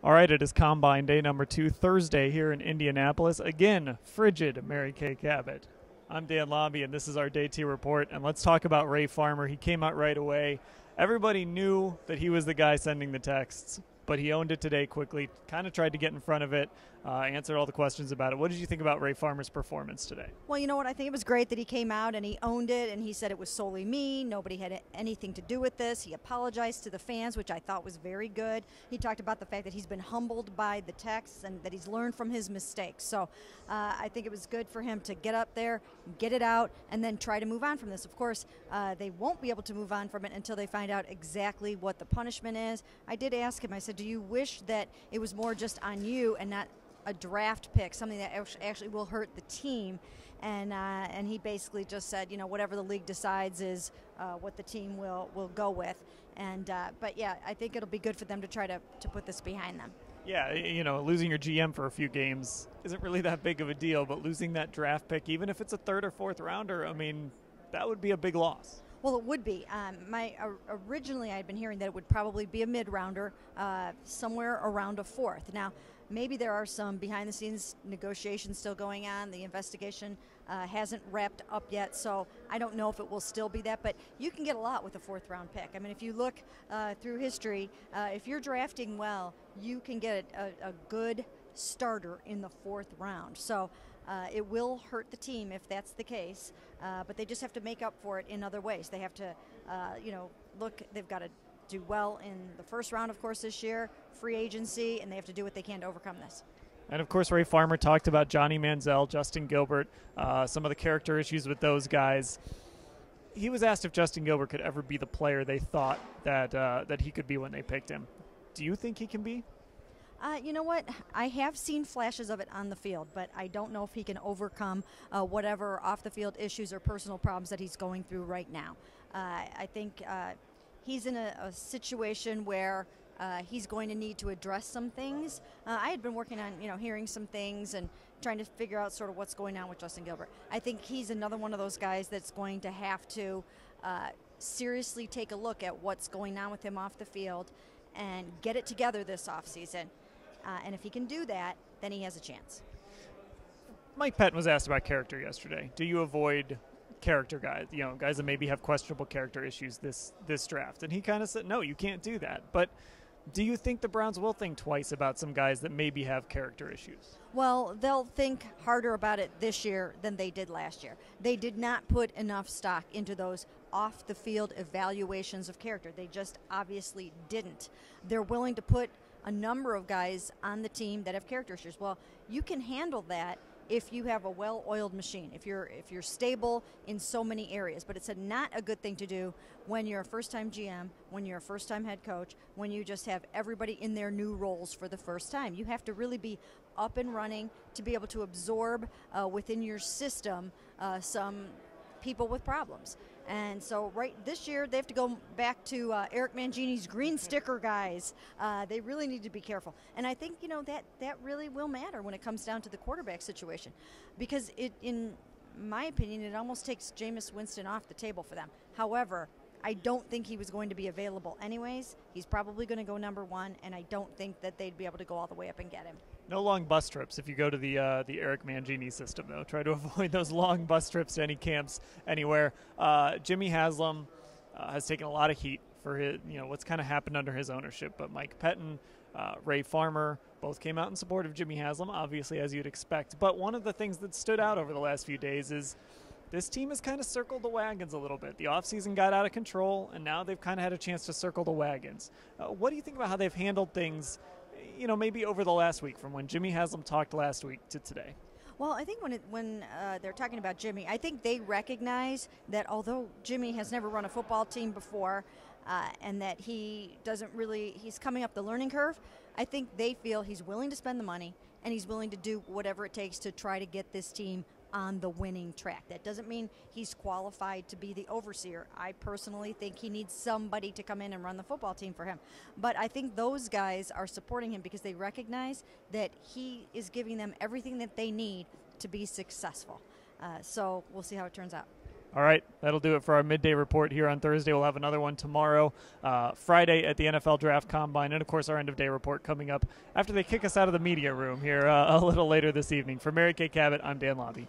All right, it is Combine Day number 2, Thursday here in Indianapolis. Again, frigid Mary Kay Cabot. I'm Dan Labbe, and this is our Day 2 report. And let's talk about Ray Farmer. He came out right away. Everybody knew that he was the guy sending the texts, but he owned it today quickly, kind of tried to get in front of it, answered all the questions about it. What did you think about Ray Farmer's performance today? Well, you know what? I think it was great that he came out and he owned it, and he said it was solely me. Nobody had anything to do with this. He apologized to the fans, which I thought was very good. He talked about the fact that he's been humbled by the texts and that he's learned from his mistakes. So I think it was good for him to get up there, get it out, and then try to move on from this. Of course, they won't be able to move on from it until they find out exactly what the punishment is. I did ask him, I said, do you wish that it was more just on you and not a draft pick, something that actually will hurt the team? And he basically just said, you know, whatever the league decides is what the team will go with. But yeah, I think it'll be good for them to try to put this behind them. Yeah, you know, losing your GM for a few games isn't really that big of a deal, but losing that draft pick, even if it's a third or fourth rounder, I mean, that would be a big loss. Well, it would be. Originally, I had been hearing that it would probably be a mid-rounder, somewhere around a fourth. Now, maybe there are some behind-the-scenes negotiations still going on. The investigation hasn't wrapped up yet, so I don't know if it will still be that. But you can get a lot with a fourth-round pick. I mean, if you look through history, if you're drafting well, you can get a good starter in the fourth round. So it will hurt the team if that's the case, but they just have to make up for it in other ways. They have to, look, they've got to do well in the first round, of course, this year, free agency, and they have to do what they can to overcome this. And, of course, Ray Farmer talked about Johnny Manziel, Justin Gilbert, some of the character issues with those guys. He was asked if Justin Gilbert could ever be the player they thought that he could be when they picked him. Do you think he can be? You know what? I have seen flashes of it on the field, but I don't know if he can overcome whatever off-the-field issues or personal problems that he's going through right now. I think he's in a situation where he's going to need to address some things. I had been working on, hearing some things and trying to figure out sort of what's going on with Justin Gilbert. I think he's another one of those guys that's going to have to seriously take a look at what's going on with him off the field and get it together this offseason. And if he can do that, then he has a chance. Mike Pettine was asked about character yesterday. Do you avoid character guys, guys that maybe have questionable character issues this draft? And he kind of said, no, you can't do that. But do you think the Browns will think twice about some guys that maybe have character issues? Well, they'll think harder about it this year than they did last year. They did not put enough stock into those off-the-field evaluations of character. They just obviously didn't. They're willing to put a number of guys on the team that have character issues. Well, you can handle that if you have a well-oiled machine, if you're stable in so many areas. But it's not a good thing to do when you're a first-time GM, when you're a first-time head coach, when you just have everybody in their new roles for the first time. You have to really be up and running to be able to absorb within your system some people with problems. And so this year they have to go back to Eric Mangini's green sticker guys. They really need to be careful. And I think, that really will matter when it comes down to the quarterback situation. Because in my opinion, it almost takes Jameis Winston off the table for them. However, I don't think he was going to be available anyways. He's probably going to go number one, and I don't think that they'd be able to go all the way up and get him. No long bus trips if you go to the Eric Mangini system, though. Try to avoid those long bus trips to any camps anywhere. Jimmy Haslam has taken a lot of heat for his, what's kind of happened under his ownership. But Mike Pettine, Ray Farmer, both came out in support of Jimmy Haslam, obviously, as you'd expect. But one of the things that stood out over the last few days is this team has kind of circled the wagons a little bit. The offseason got out of control, and now they've kind of had a chance to circle the wagons. What do you think about how they've handled things, maybe over the last week, from when Jimmy Haslam talked last week to today? Well, I think when they're talking about Jimmy, I think they recognize that although Jimmy has never run a football team before and that he's coming up the learning curve, I think they feel he's willing to spend the money and he's willing to do whatever it takes to try to get this team on the winning track. That doesn't mean he's qualified to be the overseer. I personally think he needs somebody to come in and run the football team for him. But I think those guys are supporting him because they recognize that he is giving them everything that they need to be successful. So we'll see how it turns out. All right, that'll do it for our midday report here on Thursday. We'll have another one tomorrow, Friday at the NFL Draft Combine, and, of course, our end-of-day report coming up after they kick us out of the media room here a little later this evening. For Mary Kay Cabot, I'm Dan Labbe.